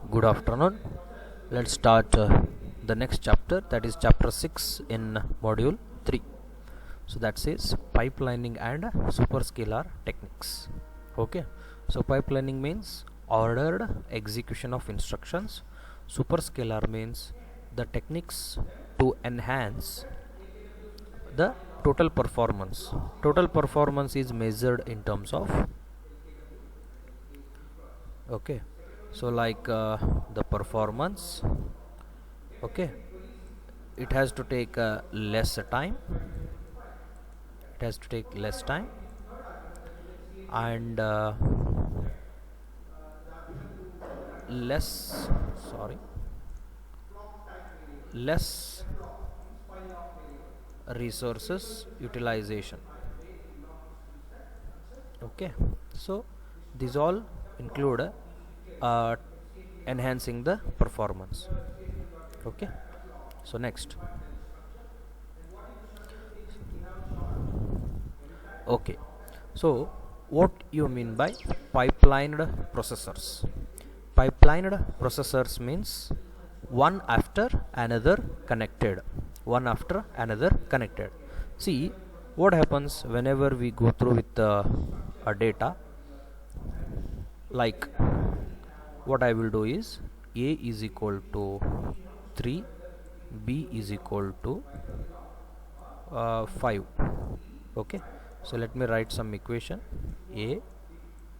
Good afternoon. Let's start the next chapter, that is chapter 6 in module 3. So that says pipelining and superscalar techniques. Okay, so pipelining means ordered execution of instructions. Superscalar means the techniques to enhance the total performance. Total performance is measured in terms of, okay, so like the performance, okay, it has to take less time, and less sorry less resources utilization. Okay, so these all include uh, enhancing the performance. Okay, so next. Okay, so what you mean by pipelined processors? Pipelined processors means one after another connected. See what happens whenever we go through with a data. Like, what I will do is A is equal to 3, B is equal to 5. Okay, so let me write some equation. A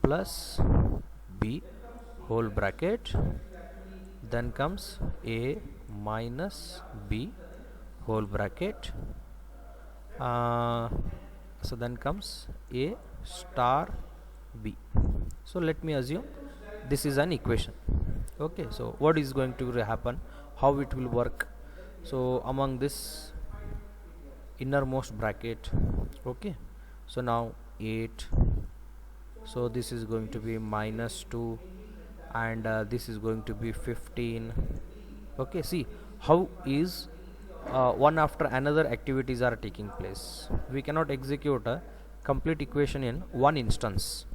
plus B whole bracket, then comes A minus B whole bracket, so then comes A star B. So let me assume this is an equation. Okay, so what is going to happen, how it will work? So among this innermost bracket, okay, so now 8, so this is going to be minus 2, and this is going to be 15. Okay, see how is one after another activities are taking place. We cannot execute a complete equation in one instance,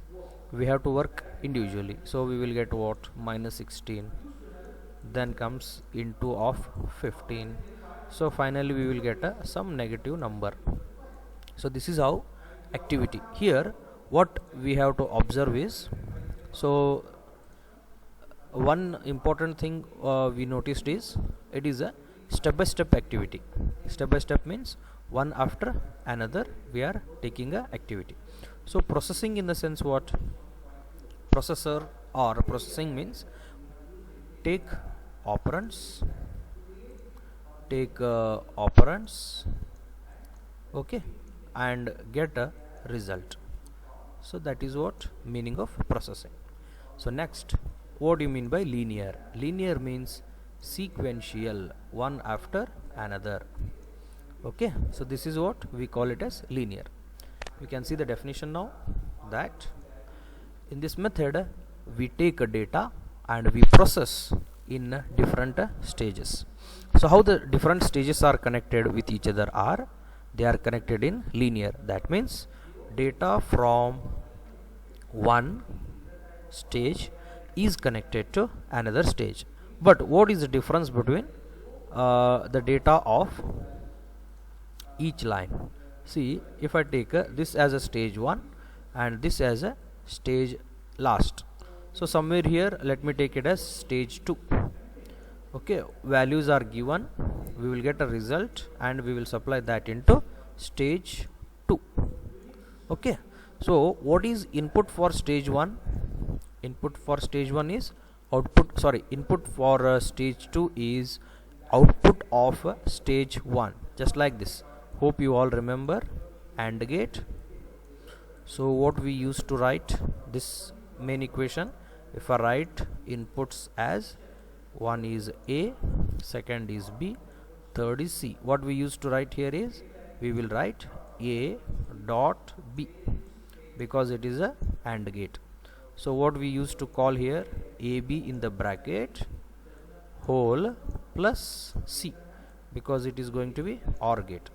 we have to work individually. So we will get what, minus 16, then comes into of 15, so finally we will get some negative number. So this is how activity. Here what we have to observe is, so one important thing we noticed is, it is a step by step activity. Step by step means one after another we are taking a activity. So processing in the sense what, processor or processing means take operands, okay, and get a result. So that is what meaning of processing. So next, what do you mean by linear? Linear means sequential, one after another. Okay, so this is what we call it as linear. We can see the definition now, that in this method we take a data and we process in different stages. So how the different stages are connected with each other are, they are connected in linear. That means data from one stage is connected to another stage. But what is the difference between the data of each line? See, if I take this as a stage 1 and this as a stage last, so somewhere here let me take it as stage 2. Okay, values are given, we will get a result and we will supply that into stage 2. Okay, so what is input for stage 1? Input for stage 1 is input for stage 2 is output of stage 1, just like this. Hope you all remember AND gate. So what we used to write this main equation, if I write inputs as, one is A, second is B, third is C, what we used to write here is, we will write A dot B, because it is a AND gate. So what we used to call here, AB in the bracket whole plus C, because it is going to be OR gate.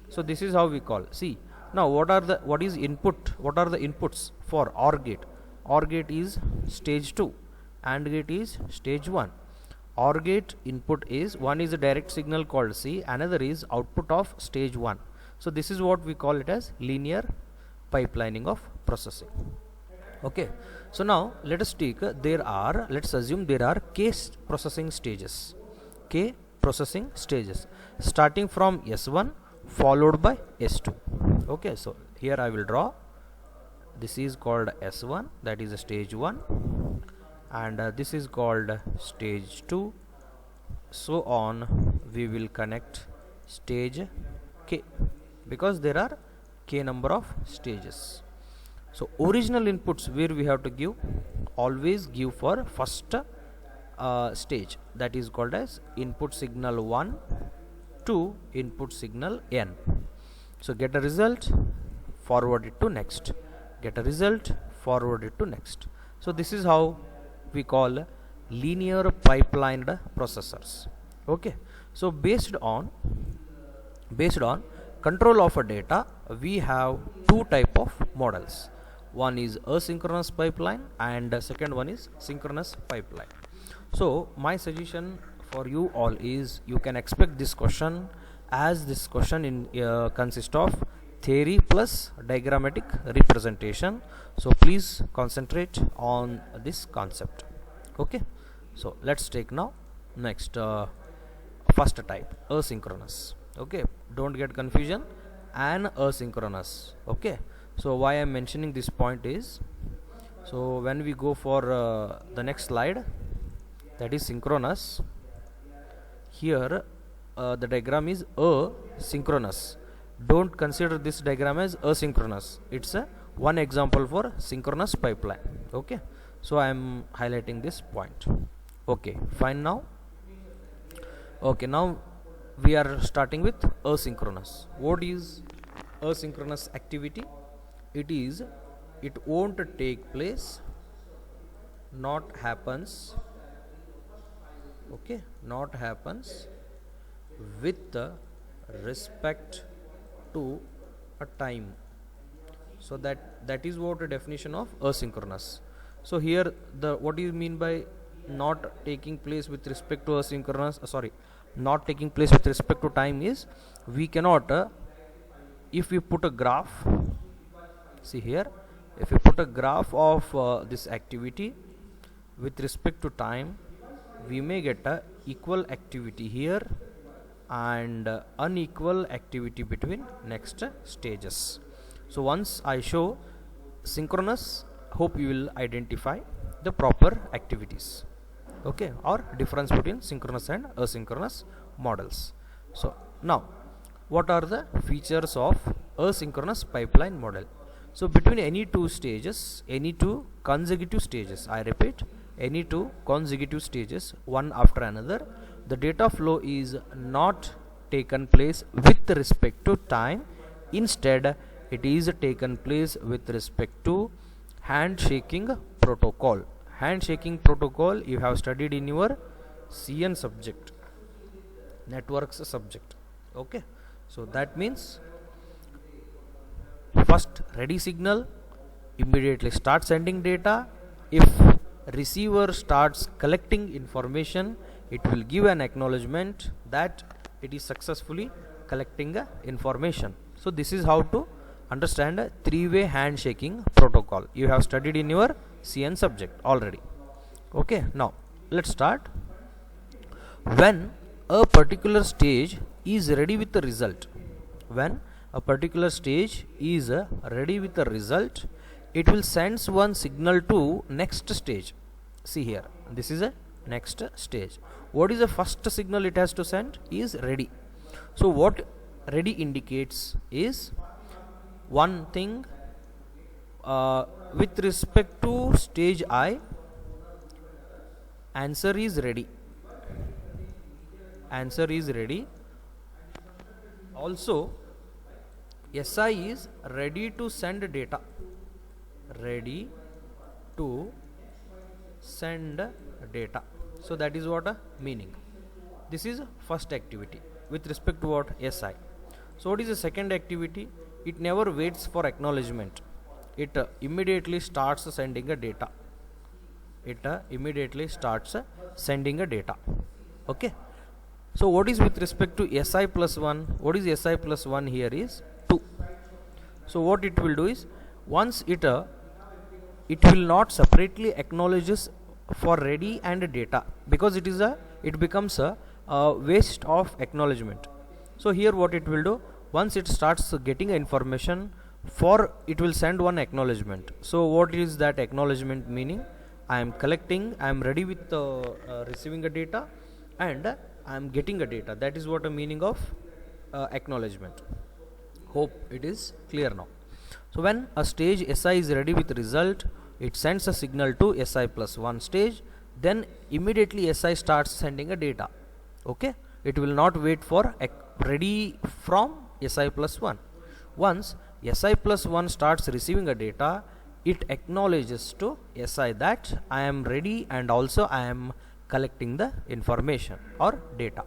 So this is how we call. See now what are the inputs for OR gate? OR gate is stage 2, AND gate is stage 1. OR gate input is, one is a direct signal called C, another is output of stage 1. So this is what we call it as linear pipelining of processing. Okay, so now let us take let's assume there are k processing stages, starting from S1 followed by S2. Okay, so here I will draw, this is called S1, that is a stage 1, and this is called stage 2, so on we will connect stage k, because there are k number of stages. So original inputs where we have to give, always give for first stage, that is called as input signal 1 to input signal n. So get a result, forward it to next, get a result, forward it to next. So this is how we call linear pipelined processors. Okay, so based on control of a data, we have two type of models. One is asynchronous pipeline and second one is synchronous pipeline. So my suggestion for you all is, you can expect this question, as this question in consists of theory plus diagrammatic representation. So please concentrate on this concept. Okay, so let's take now next first type, asynchronous. Okay, don't get confusion, and asynchronous. Okay, so why I'm mentioning this point is, so when we go for the next slide, that is synchronous, here the diagram is asynchronous. Don't consider this diagram as asynchronous, it's a one example for synchronous pipeline. Okay, so I am highlighting this point. Okay, fine. Now okay, now we are starting with asynchronous. What is asynchronous activity? It won't take place, not happens. Okay, not happens with respect to a time. So that is what a definition of asynchronous. So here, the what do you mean by not taking place with respect to asynchronous, not taking place with respect to time is, we cannot if we put a graph, see here, if we put a graph of this activity with respect to time, we may get a equal activity here and unequal activity between next stages. So once I show synchronous, hope you will identify the proper activities. Okay, or difference between synchronous and asynchronous models. So now, what are the features of asynchronous pipeline model? So between any two stages, any two consecutive stages, I repeat, any two consecutive stages, one after another, the data flow is not taken place with respect to time. Instead, it is taken place with respect to handshaking protocol. Handshaking protocol you have studied in your CN subject, networks subject. Okay, so that means first ready signal immediately starts sending data. If receiver starts collecting information, it will give an acknowledgement that it is successfully collecting information. So this is how to understand a three-way handshaking protocol. You have studied in your CN subject already. Okay, now let's start. When a particular stage is ready with the result, it will send one signal to next stage. See here, this is a next stage. What is the first signal it has to send? Is ready. So what ready indicates is one thing, with respect to stage I, answer is ready. Also, SI is ready to send data. So that is what a meaning. This is first activity with respect to what? SI. So what is the second activity? It never waits for acknowledgement. It immediately starts sending a data. it immediately starts sending a data. Okay, so what is with respect to si plus 1? What is si plus 1 here is 2. So what it will do is, once it will not separately acknowledges for ready and data, because it becomes a waste of acknowledgement. So here what it will do, once it starts getting information, for it will send one acknowledgement. So what is that acknowledgement meaning? I am collecting, I am ready with receiving a data, and I am getting a data. That is what a meaning of acknowledgement. Hope it is clear now. So when a stage SI is ready with result, it sends a signal to SI plus 1 stage, then immediately SI starts sending a data. Okay, it will not wait for ready from SI plus 1. Once SI plus 1 starts receiving a data, it acknowledges to SI that I am ready and also I am collecting the information or data.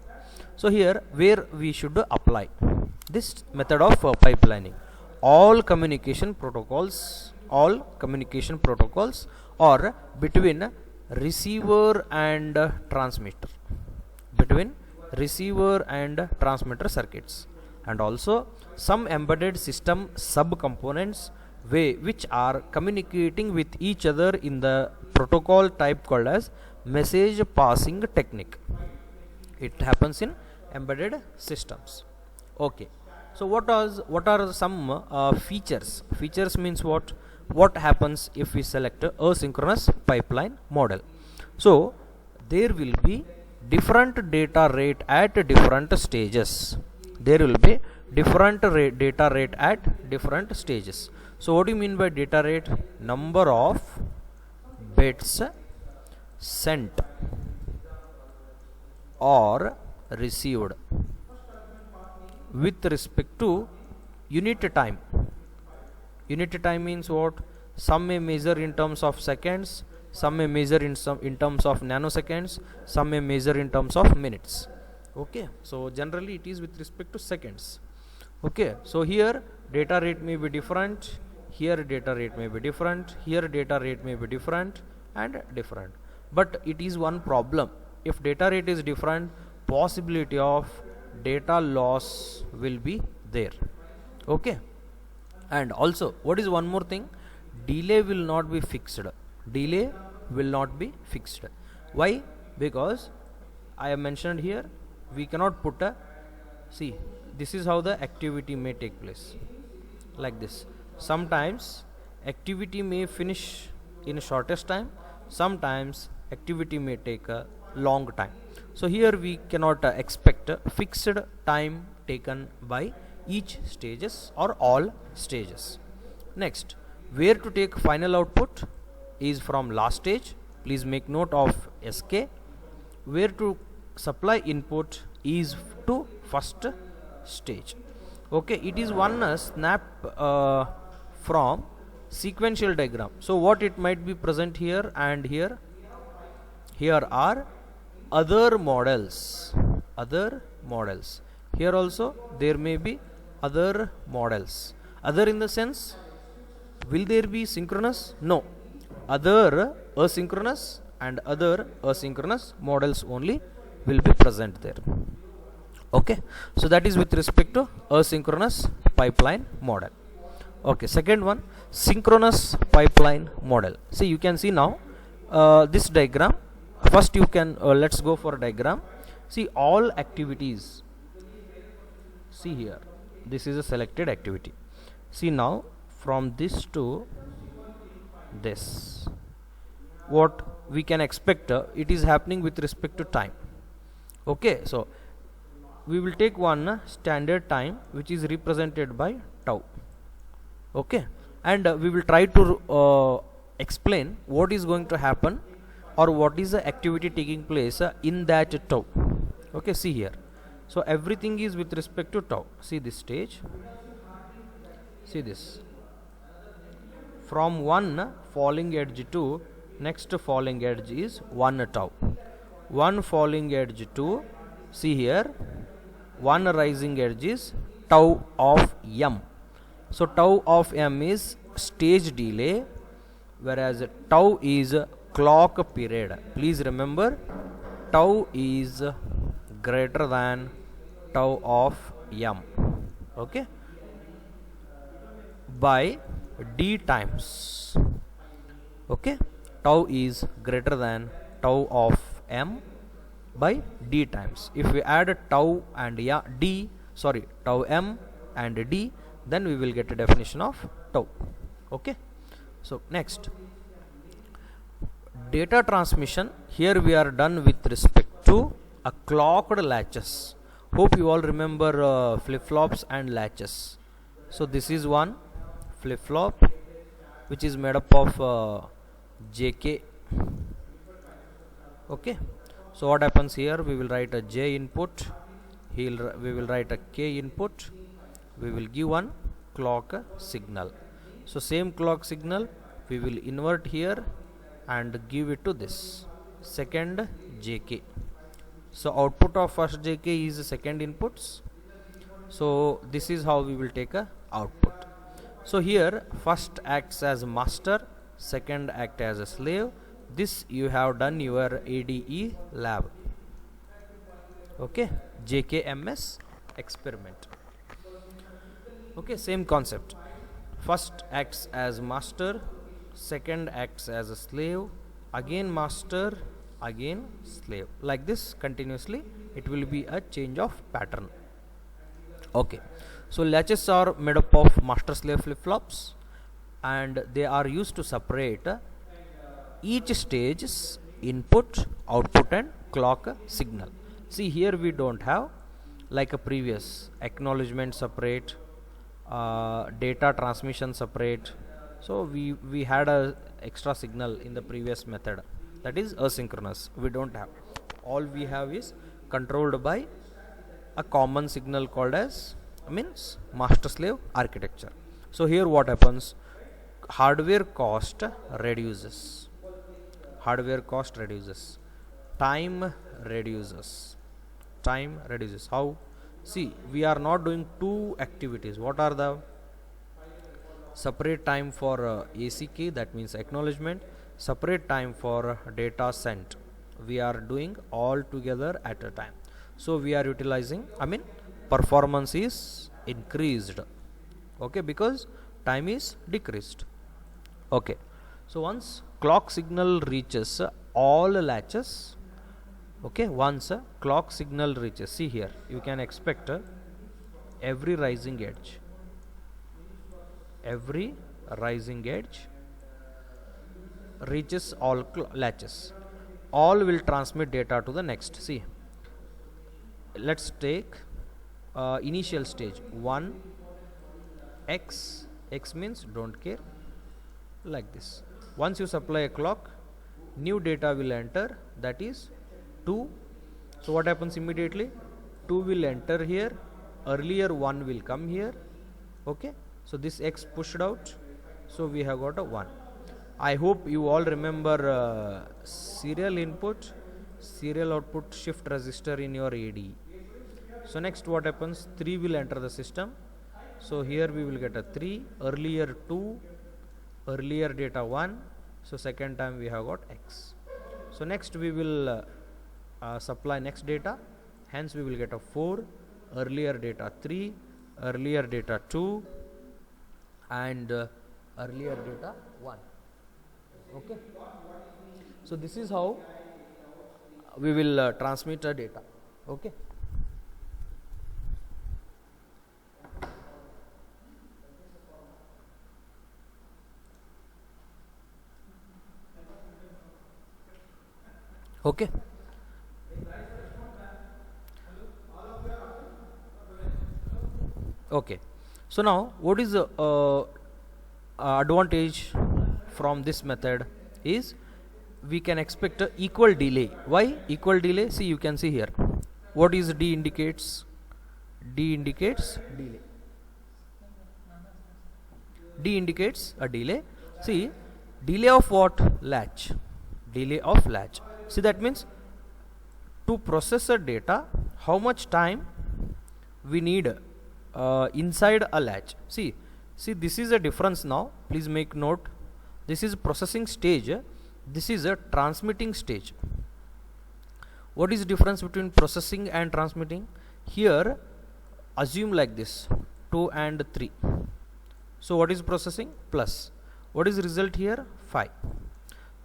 So here where we should apply this method of pipelining, all communication protocols are between receiver and transmitter, circuits, and also some embedded system subcomponents which are communicating with each other in the protocol type called as message passing technique. It happens in embedded systems. Okay, so what are some features? Features means what happens if we select a asynchronous pipeline model. So there will be different data rate at different stages. Data rate at different stages. So what do you mean by data rate? Number of bits sent or received with respect to unit time. Unit time means what? Some may measure in terms of seconds, some may measure in terms of nanoseconds, some may measure in terms of minutes. Okay, so generally it is with respect to seconds. Okay, so here data rate may be different, here data rate may be different, here data rate may be different and different. But it is one problem. If data rate is different, possibility of data loss will be there. Okay, and also what is one more thing? Delay will not be fixed. Why? Because I have mentioned here, we cannot put see, this is how the activity may take place, like this. Sometimes activity may finish in shortest time, sometimes activity may take a long time. So here we cannot expect a fixed time taken by each stages or all stages. Next, where to take final output is from last stage. Please make note of SK. Where to supply input is to first stage. Okay, it is one snap from sequential diagram. So what it might be present here and here? Here are other models. Here also there may be other models. Other in the sense, will there be synchronous? No. Other asynchronous and other asynchronous models only will be present there. Okay, so that is with respect to asynchronous pipeline model. Okay, second one, synchronous pipeline model. See, you can see now this diagram. First you can let's go for a diagram. See, all activities. See here, this is a selected activity. See now, from this to this, what we can expect, it is happening with respect to time. Okay, so we will take one standard time which is represented by tau. Okay, and we will try to explain what is going to happen or what is the activity taking place in that tau. Okay, see here. So everything is with respect to tau. See this stage. See this. From one falling edge to next falling edge is 1 tau. One falling edge to, see here, one rising edge is tau of m. So tau of m is stage delay, whereas tau is clock period. Please remember, tau is greater than tau of m, okay, by d times, okay. Tau is greater than tau of m by d times. If we add tau and tau m and d, then we will get a definition of tau, okay. So next, data transmission. Here we are done with respect to a clocked latches. Hope you all remember flip-flops and latches. So this is one flip-flop which is made up of JK, okay. So what happens here, we will write a J input, we will write a K input, we will give one clock signal. So same clock signal we will invert here and give it to this second JK. So output of first JK is second inputs. So this is how we will take a output. So here first acts as master, second act as a slave. This you have done your ADE lab, okay, JKMS experiment, okay. Same concept, first acts as master, second acts as a slave, again master, again slave, like this continuously. It will be a change of pattern, okay. So latches are made up of master slave flip-flops, and they are used to separate each stage's input, output and clock signal. See, here we don't have like a previous acknowledgement separate, data transmission separate. So we had a extra signal in the previous method, that is asynchronous. We don't have. All we have is controlled by a common signal called as master slave architecture. So here what happens, hardware cost reduces, time reduces. How? See, we are not doing two activities. What are the? Separate time for ACK, that means acknowledgement, separate time for data sent. We are doing all together at a time. So we are utilizing, performance is increased, okay, because time is decreased, okay. So once clock signal reaches all latches, okay, once clock signal reaches, see here you can expect every rising edge reaches all latches, all will transmit data to the next. See, let's take initial stage 1 x means don't care, like this. Once you supply a clock, new data will enter, that is 2. So what happens immediately, 2 will enter here, earlier 1 will come here, okay. So this x pushed out, so we have got a 1. I hope you all remember serial input, serial output shift register in your AD. So next what happens, 3 will enter the system. So here we will get a 3, earlier 2, earlier data 1. So second time we have got x. So next we will supply next data, hence we will get a 4, earlier data 3, earlier data 2 and earlier data 1, okay. So this is how we will transmit a data, okay. Okay. Okay. So now what is the advantage from this method is we can expect a equal delay. Why equal delay? See, you can see here. What is D indicates? D indicates delay. D indicates a delay. See, delay of what? Latch. Delay of latch. See, that means to process a data, how much time we need inside a latch. See, this is a difference now. Please make note. This is processing stage. This is a transmitting stage. What is the difference between processing and transmitting? Here assume like this, 2 and 3. So what is processing? Plus. What is result here? 5.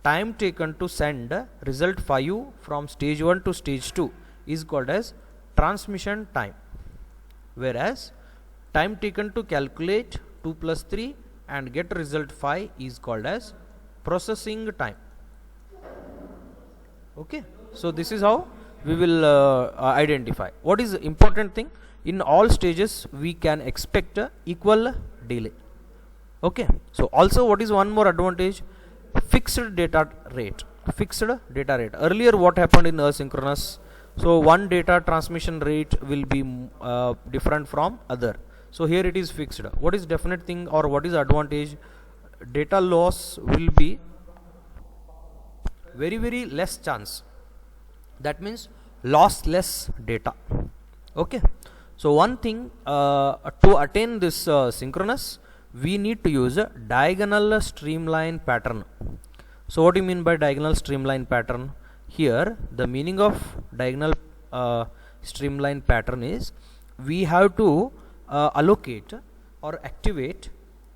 Time taken to send result 5 from stage 1 to stage 2 is called as transmission time, whereas time taken to calculate 2 plus 3 and get result 5 is called as processing time. Okay, so this is how we will identify. What is the important thing? In all stages we can expect equal delay. Okay, so also what is one more advantage? Fixed data rate. Earlier what happened in asynchronous? So one data transmission rate will be different from other. So here it is fixed. What is definite thing or what is advantage? Data loss will be very less chance. That means lossless data. Okay, so one thing to attain this synchronous, we need to use a diagonal streamline pattern. So what do you mean by diagonal streamline pattern? Here the meaning of diagonal streamline pattern is we have to allocate or activate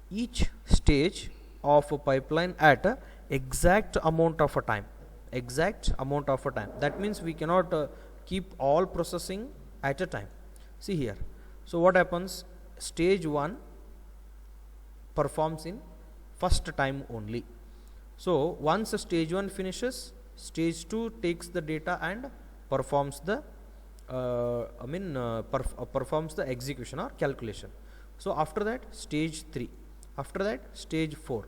each stage of a pipeline at a exact amount of a time. That means we cannot keep all processing at a time. See here. So what happens? Stage 1 performs in first time only. So once stage 1 finishes, stage 2 takes the data and performs the performs the execution or calculation. So after that stage 3, after that stage 4,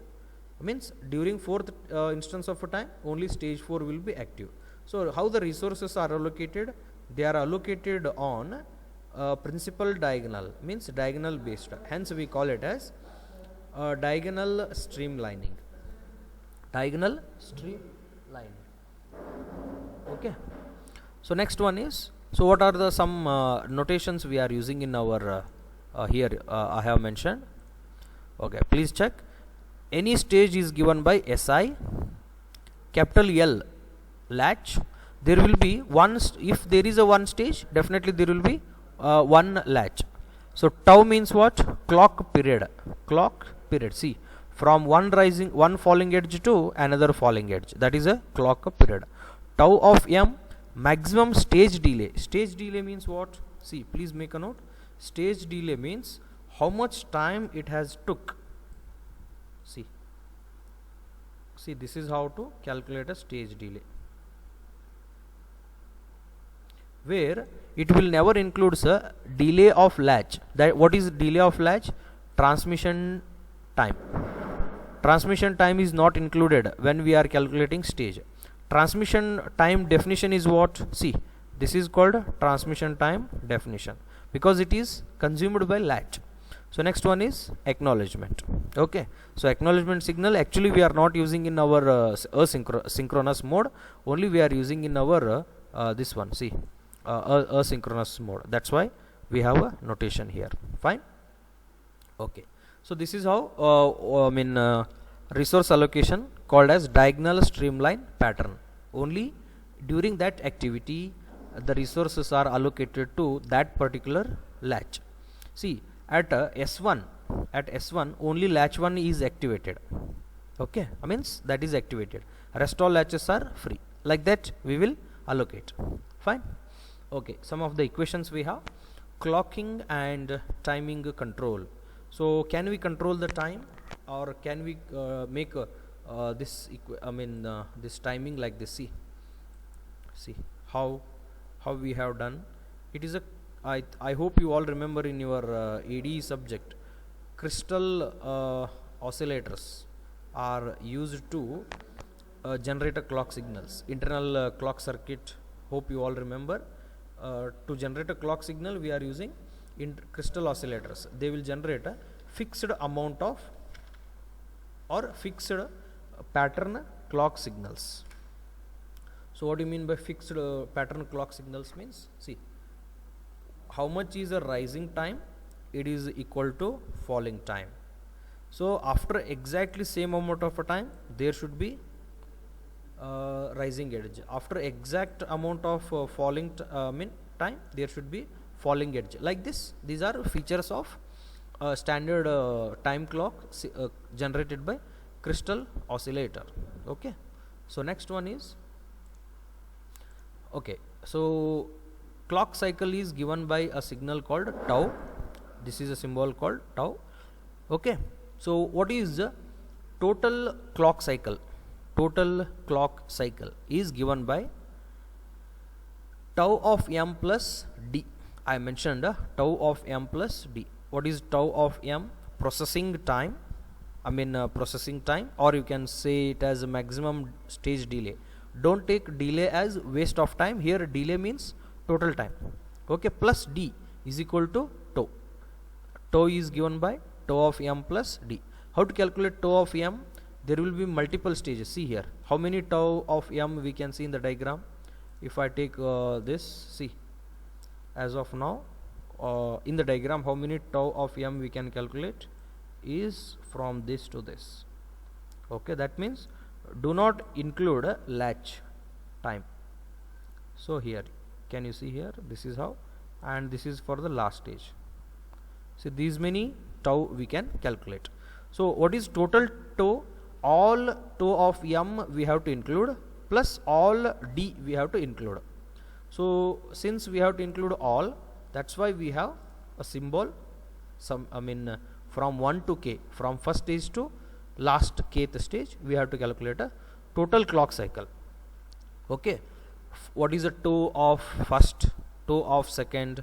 means during fourth instance of a time only stage 4 will be active. So how the resources are allocated? They are allocated on principal diagonal, means diagonal based, hence we call it as diagonal streamlining. Okay, so next one is, so what are the some notations we are using in our here I have mentioned. Okay, please check. Any stage is given by SI, capital L latch. There will be one, if there is a one stage, definitely there will be one latch. So tau means what? Clock period. See, from one falling edge to another falling edge, that is a clock period. Tau of M, maximum stage delay. Stage delay means what? See, please make a note. Stage delay means how much time it has took. See, this is how to calculate a stage delay, where it will never include a delay of latch. That what is delay of latch? Transmission time. Transmission time is not included when we are calculating stage. Transmission time definition is what? See, this is called transmission time definition because it is consumed by latch. So next one is acknowledgement. Okay, so acknowledgement signal actually we are not using in our synchronous mode, only we are using in our this one. See, asynchronous mode. That's why we have a notation here. Fine. Okay, so this is how resource allocation called as diagonal streamline pattern. Only during that activity the resources are allocated to that particular latch. See, at S1 only latch 1 is activated. Okay, means that is activated, rest all latches are free. Like that we will allocate. Fine. Okay, some of the equations we have. Clocking and timing control. So can we control the time, or can we make this this timing like this? See how we have done. It is a, I hope you all remember in your ADE subject, crystal oscillators are used to generate a clock signals. Internal clock circuit, hope you all remember. To generate a clock signal we are using in crystal oscillators. They will generate a fixed amount of or fixed pattern clock signals. So what do you mean by fixed pattern clock signals? Means, see, how much is a rising time, it is equal to falling time. So after exactly same amount of a time there should be rising edge. After exact amount of falling time, there should be falling edge like this. These are features of standard time clock generated by crystal oscillator. Okay, so next one is, okay, so clock cycle is given by a signal called tau. This is a symbol called tau. Okay, so what is the total clock cycle? Total clock cycle is given by tau of m plus d. I mentioned tau of m plus d. What is tau of m? Processing time. Processing time, or you can say it as a maximum stage delay. Don't take delay as waste of time. Here delay means total time. Okay, plus d is equal to tau. Tau is given by tau of m plus d. How to calculate tau of m? There will be multiple stages. See here, how many tau of m we can see in the diagram. If I take this, see, as of now, in the diagram, how many tau of m we can calculate is from this to this. Okay, that means do not include a latch time. So here, can you see here, this is how, and this is for the last stage. So these many tau we can calculate. So what is total tau? All tau of m we have to include, plus all d we have to include. So since we have to include all, that's why we have a symbol, from 1 to k, from first stage to last kth stage, we have to calculate a total clock cycle. Okay, what is the tau of first, tau of second?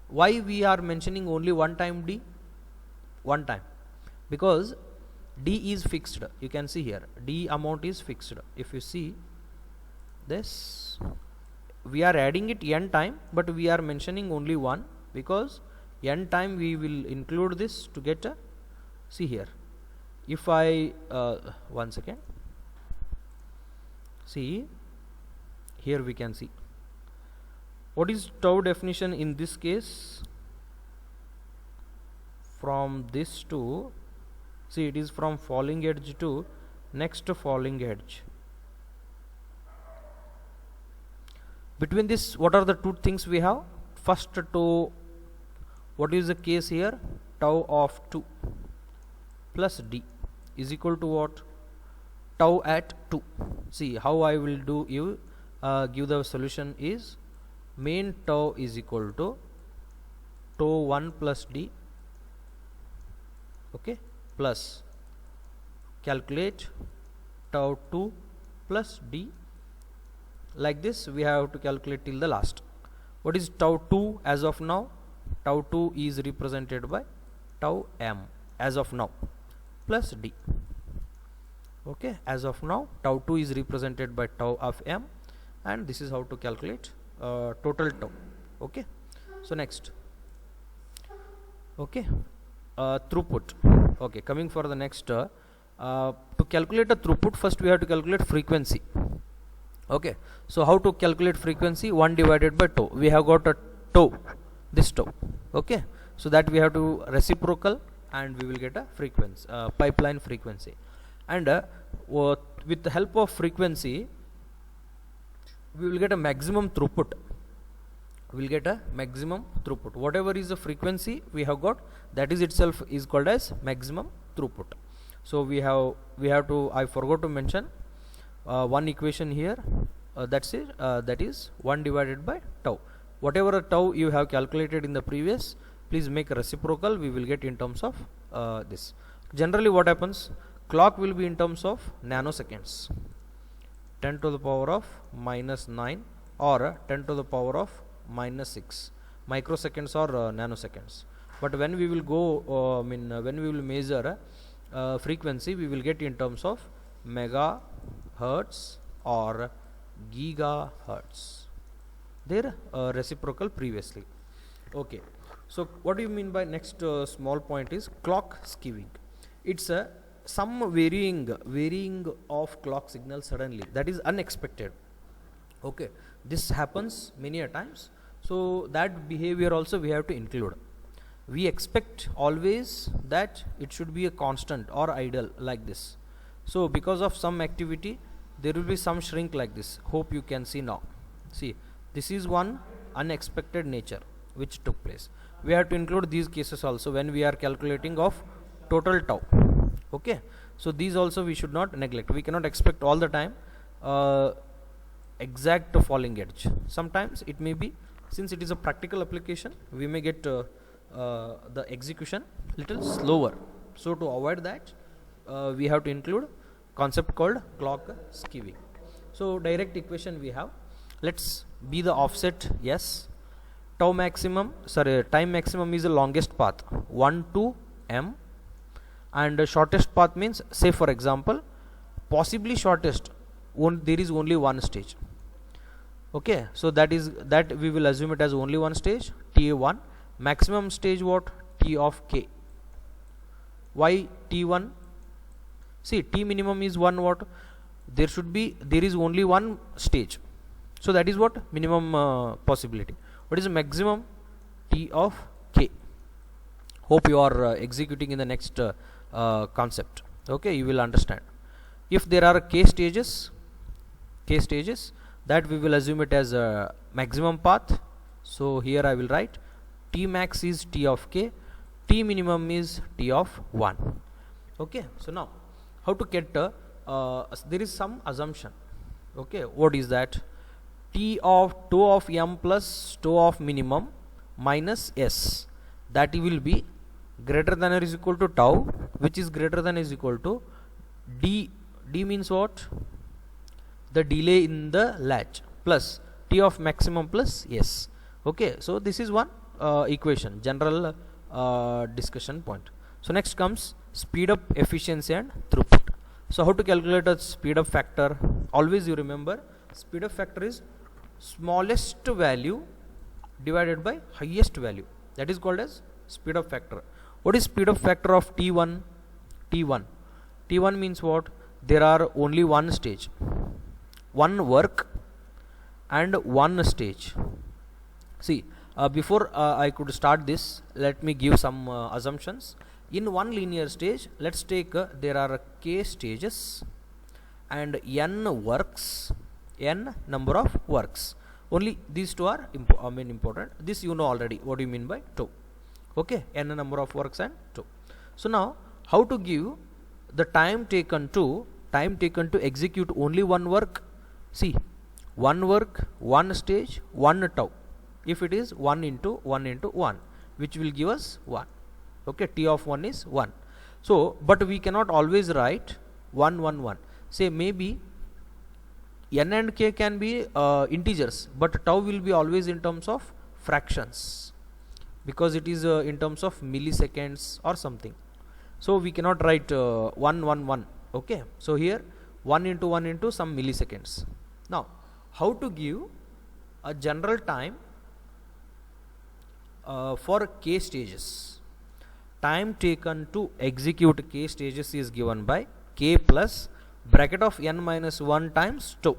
Why we are mentioning only one time d? One time, because d is fixed. You can see here, d amount is fixed. If you see this, we are adding it n time, but we are mentioning only one, because n time we will include this to get a, see here, if I one second, see here, we can see what is tau definition in this case. From this to, see, it is from falling edge to next falling edge. Between this, what are the two things we have? First tau, what is the case here? Tau of 2 plus d is equal to what? Tau at 2. See how I will do you give the solution is, main tau is equal to tau 1 plus d, okay, plus calculate tau 2 plus d. Like this we have to calculate till the last. What is tau 2 as of now? Tau 2 is represented by tau m as of now plus d. Okay, as of now tau 2 is represented by tau of m, and this is how to calculate total tau. Okay, so next, okay, throughput. Okay, coming for the next, to calculate a throughput, first we have to calculate frequency. Okay, so how to calculate frequency? 1 divided by tau. We have got a tau, this tau. Okay, so that we have to reciprocal, and we will get a frequency, pipeline frequency. And with the help of frequency, we will get a maximum throughput. We will get a maximum throughput. Whatever is the frequency we have got, that is itself is called as maximum throughput. So we have to, I forgot to mention one equation here. That's it. That is 1 divided by tau. Whatever a tau you have calculated in the previous, please make a reciprocal. We will get in terms of this. Generally, what happens? Clock will be in terms of nanoseconds. 10 to the power of minus 9 or 10 to the power of minus 6 microseconds or nanoseconds. But when we will go, when we will measure frequency, we will get in terms of megahertz or gigahertz. Their reciprocal previously. Okay, so what do you mean by next small point is clock skewing? It's some varying of clock signal suddenly, that is unexpected. Okay, this happens many a times, so that behavior also we have to include. We expect always that it should be a constant or ideal like this. So because of some activity, there will be some shrink like this. Hope you can see now. See, this is one unexpected nature which took place. We have to include these cases also when we are calculating of total tau. Okay, so these also we should not neglect. We cannot expect all the time exact falling edge. Sometimes it may be, since it is a practical application, we may get the execution little slower. So to avoid that, we have to include concept called clock skewing. So direct equation we have. Let's be the offset yes. Time maximum is the longest path 1 to m, and the shortest path means, say for example, possibly shortest there is only one stage. Okay, so that we will assume it as only one stage, T1. Maximum stage what? T of k. Why T1? See, T minimum is 1 what? There is only one stage. So that is what? Minimum possibility. What is the maximum? T of k. Hope you are executing in the next concept. Okay, you will understand. If there are k stages, that we will assume it as a maximum path. So here I will write T max is T of k, T minimum is T of 1. Okay, so now how to get there is some assumption. Okay, what is that? T of tau of m plus tau of minimum minus s, that will be greater than or is equal to tau, which is greater than or is equal to d. D means what? The delay in the latch, plus T of maximum plus s. Okay, so this is one equation, general discussion point. So next comes speed up, efficiency and throughput. So how to calculate a speed up factor? Always you remember, speed up factor is smallest value divided by highest value. That is called as speed up factor. What is speed up factor of T1? T1 means what? There are only one stage, one work and one stage. See, before I could start this, let me give some assumptions. In one linear stage, let's take there are k stages and n works, n number of works. Only these two are important. This you know already. What do you mean by tau? Okay, n number of works and tau. So now, how to give the time taken to execute only one work? See, one work, one stage, one tau. If it is 1 into 1 into 1, which will give us 1. Okay, T of 1 is 1. So, but we cannot always write 1 1 1. Say maybe n and k can be integers, but tau will be always in terms of fractions, because it is in terms of milliseconds or something. So we cannot write 1 1 1. Okay, so here 1 into 1 into some milliseconds. Now how to give a general time for k stages? Time taken to execute k stages is given by k plus bracket of n minus 1 times tau,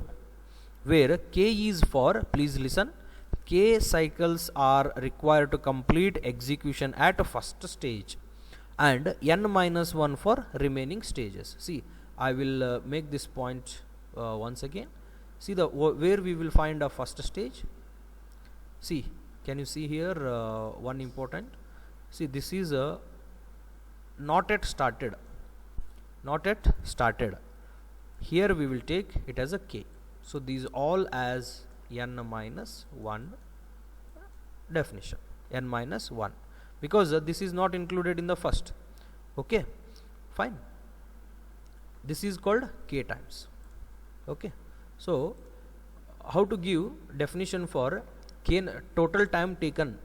where k is for, please listen, k cycles are required to complete execution at first stage and n minus 1 for remaining stages. See, I will make this point once again. See where we will find a first stage. See, can you see here one important? See, this is a not yet started. Here we will take it as a k. So these all as n minus 1 definition, n minus 1, because this is not included in the first. Okay, fine. This is called k times. Okay, so how to give definition for k? Total time taken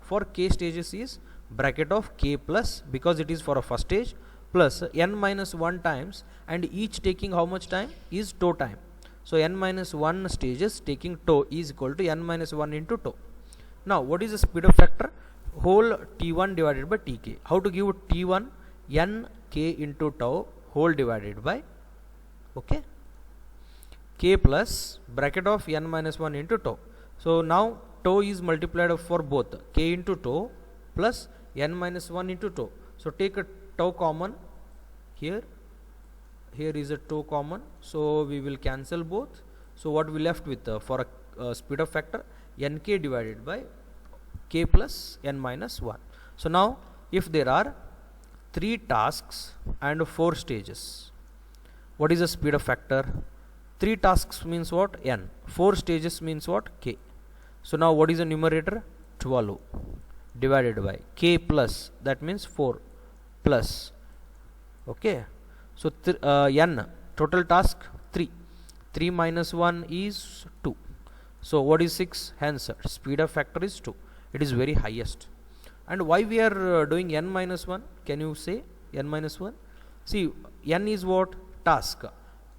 for k stages is bracket of k plus, because it is for a first stage, plus n minus 1 times, and each taking how much time is tau time. So n minus 1 stages taking tau is equal to n minus 1 into tau. Now what is the speed up factor? Whole T1 divided by Tk. How to give T1? N k into tau whole divided by, okay, k plus bracket of n minus 1 into tau. So now tau is multiplied for both, k into tau plus n minus 1 into tau. So take a tau common here, here is a tau common, so we will cancel both. So what we left with for a speed up factor, nk divided by k plus n minus 1. So now if there are 3 tasks and 4 stages, what is the speed up factor? 3 tasks means what? N. 4 stages means what? K. So now what is the numerator? 12 divided by k plus, that means 4 plus. Okay. So n, total task 3. 3 minus 1 is 2. So what is 6? Hence speed up factor is 2. It is very highest. And why we are doing n minus 1? Can you say n minus 1? See, n is what? Task.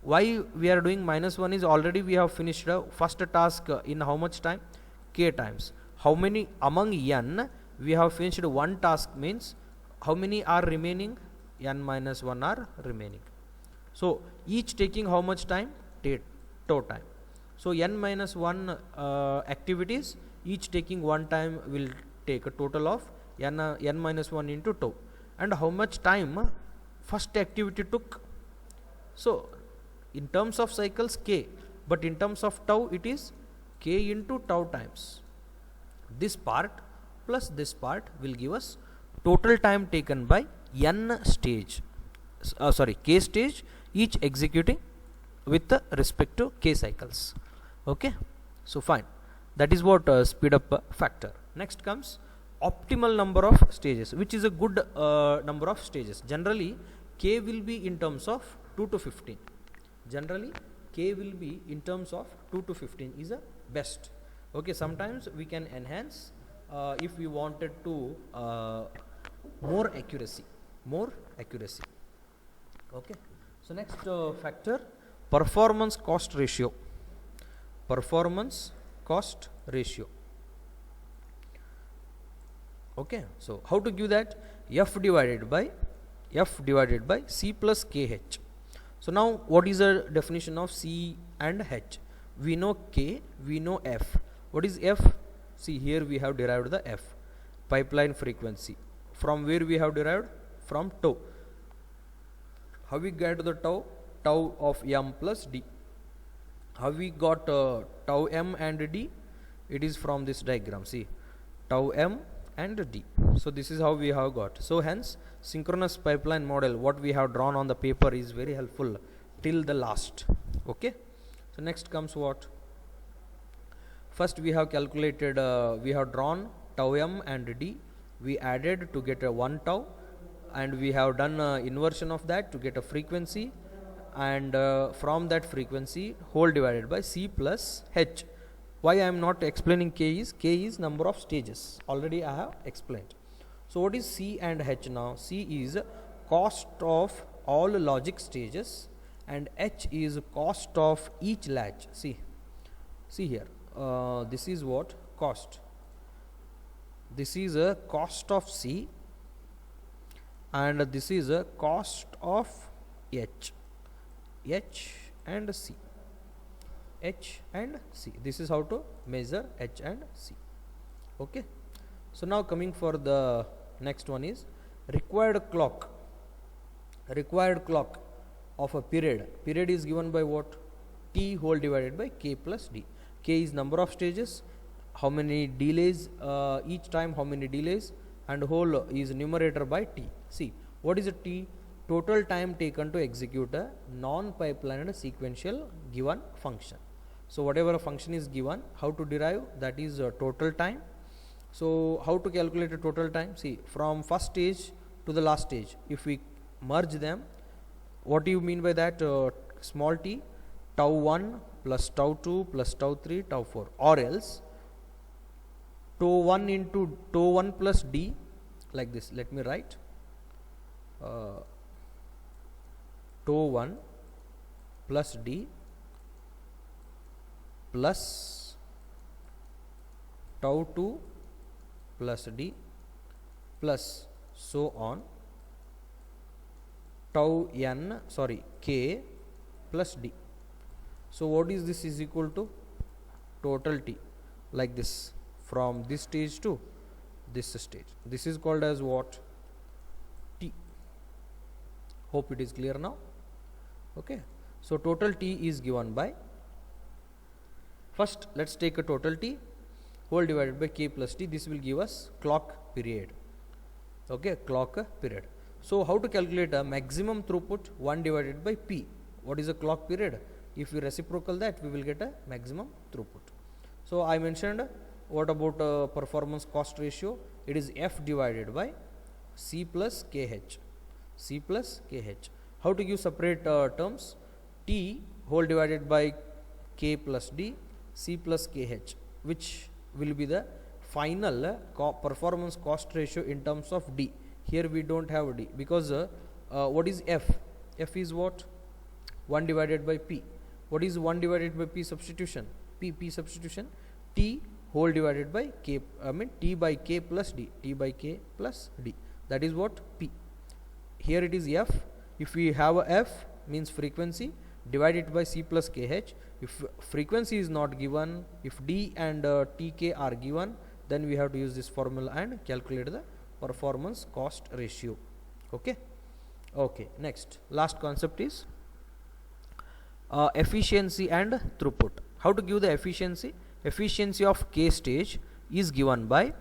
Why we are doing minus 1 is already we have finished first task in how much time? K times. How many among n we have finished one task means how many are remaining? N minus 1 are remaining. So each taking how much time? Tau time. So n minus 1 activities, each taking one time will take a total of n minus 1 into tau. And how much time first activity took? So in terms of cycles k, but in terms of tau it is k into tau times. This part plus this part will give us total time taken by n stage, k stage, each executing with respect to k cycles. Okay, so fine, that is what speed up factor. Next comes optimal number of stages, which is a good number of stages. Generally k will be in terms of 2 to 15. Generally k will be in terms of 2 to 15 is a best. Okay, sometimes we can enhance if we wanted to more accuracy. Okay, so next factor, performance cost ratio. Okay, so how to give that? F divided by C plus KH. So now what is the definition of C and H? We know K, we know F. What is F? See, here we have derived the F, pipeline frequency. From where we have derived? From tau. How we get the tau? Tau of m plus d. How we got tau m and d? It is from this diagram. See, tau m and d. So this is how we have got. So hence synchronous pipeline model what we have drawn on the paper is very helpful till the last. Okay, so next comes what? First we have calculated, we have drawn tau m and d, we added to get a 1 tau, and we have done inversion of that to get a frequency, and from that frequency whole divided by C plus H. Why I am not explaining K is number of stages, already I have explained. So what is C and H now? C is cost of all logic stages and H is cost of each latch. See here, this is what? Cost. This is a cost of C and this is a cost of H and C. This is how to measure H and C. Okay, so now coming for the next one is required clock of a period is given by what? T whole divided by K plus D. K is number of stages, how many delays each time, how many delays, and whole is numerator by T. See, what is a T? Total time taken to execute a non-pipelined sequential given function. So whatever a function is given, how to derive? That is total time. So how to calculate a total time? See, from first stage to the last stage, if we merge them, what do you mean by that? Small t, tau 1 plus tau 2 plus tau 3 tau 4, or else tau 1 into tau 1 plus d, like this. Let me write tau 1 plus d plus tau 2 plus d plus so on tau n, k plus d. So what is this is equal to? Total t, like this, from this stage to this stage. This is called as what? T. Hope it is clear now. Okay, so total T is given by, first let's take a total T whole divided by K plus T. This will give us clock period. Okay, clock period. So how to calculate a maximum throughput? 1 divided by P. What is the clock period? If we reciprocal that, we will get a maximum throughput. So I mentioned, what about performance cost ratio? It is F divided by C plus KH. C plus KH. How to give separate terms? T whole divided by K plus D, C plus KH, which will be the final performance cost ratio in terms of D. Here we don't have D because what is F? F is what? 1 divided by P. What is 1 divided by P substitution? P substitution, T whole divided by K, T by K plus D, T by K plus D. That is what P. Here it is F. If we have a F, means frequency, divide it by C plus KH. If frequency is not given, if D and TK are given, then we have to use this formula and calculate the performance cost ratio. Okay. Okay, next, last concept is efficiency and throughput. How to give the efficiency? Efficiency of K stage is given by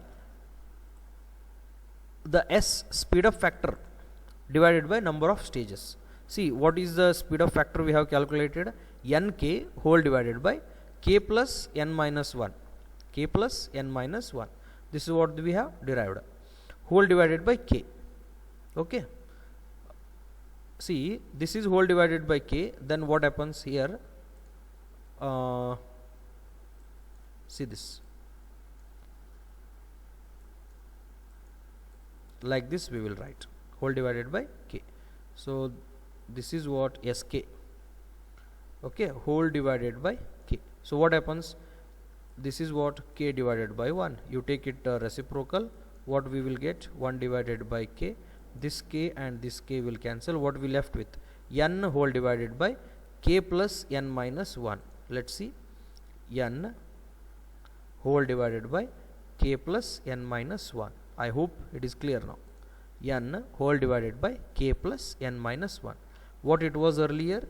the S speed up factor divided by number of stages. See, what is the speed up factor we have calculated? Nk whole divided by K plus N minus 1. K plus N minus 1. This is what we have derived. Whole divided by K. Okay. See, this is whole divided by K. Then what happens here? See this. Like this we will write. Whole divided by K. So this is what Sk. Okay, whole divided by K. So what happens? This is what K divided by 1. You take it reciprocal. What we will get? 1 divided by K. This K and this K will cancel. What we left with? N whole divided by K plus N minus 1. Let's see. N whole divided by K plus N minus 1. I hope it is clear now. N whole divided by K plus N minus 1. What it was earlier?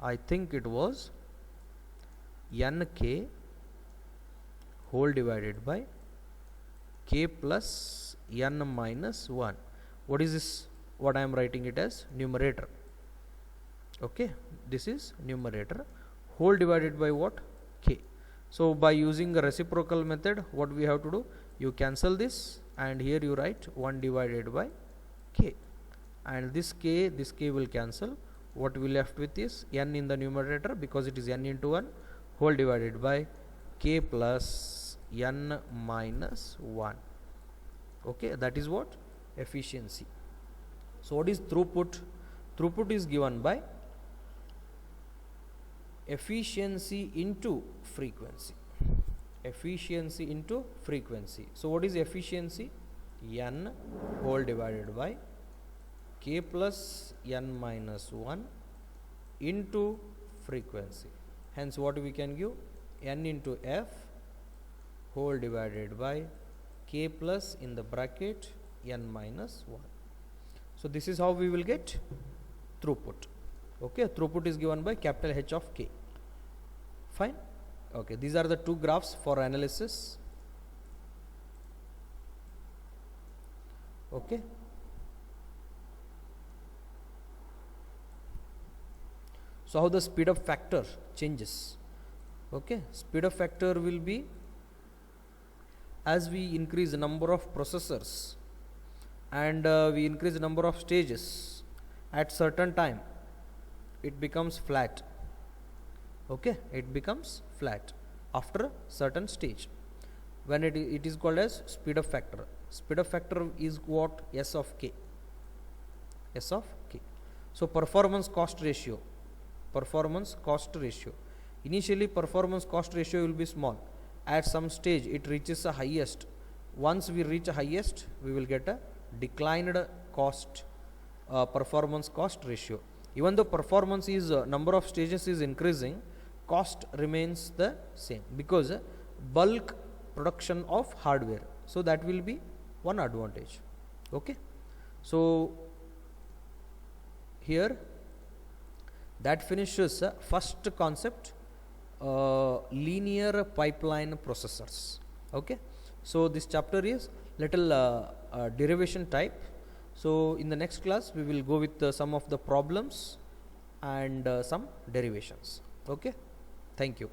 I think it was Nk whole divided by K plus N minus 1. What is this? What I am writing it as numerator. Okay, this is numerator. Whole divided by what? K. So by using a reciprocal method, what we have to do? You cancel this and here you write 1 divided by K, and this K will cancel. What we left with is N in the numerator because it is N into 1 whole divided by K plus N minus 1. Okay, that is what? Efficiency. So what is throughput? Throughput is given by efficiency into frequency. Efficiency into frequency. So what is efficiency? N whole divided by K plus N minus 1 into frequency. Hence what we can give? N into F whole divided by K plus in the bracket N minus 1. So this is how we will get throughput. Okay, throughput is given by capital H of K. Fine. Okay, these are the two graphs for analysis. Okay. So how the speed up factor changes? Okay, speed up factor will be as we increase the number of processors and we increase the number of stages at certain time, it becomes flat. Okay, it becomes flat after certain stage when it is called as speed up factor. Speed up factor is what? S of K. S of K. So performance cost ratio. Performance cost ratio. Initially performance cost ratio will be small. At some stage it reaches the highest. Once we reach a highest, we will get a declined cost performance cost ratio. Even though performance is number of stages is increasing, cost remains the same because bulk production of hardware. So that will be one advantage. Okay. So here That finishes first concept, linear pipeline processors. Okay, so this chapter is little derivation type. So in the next class we will go with some of the problems and some derivations. Okay, thank you.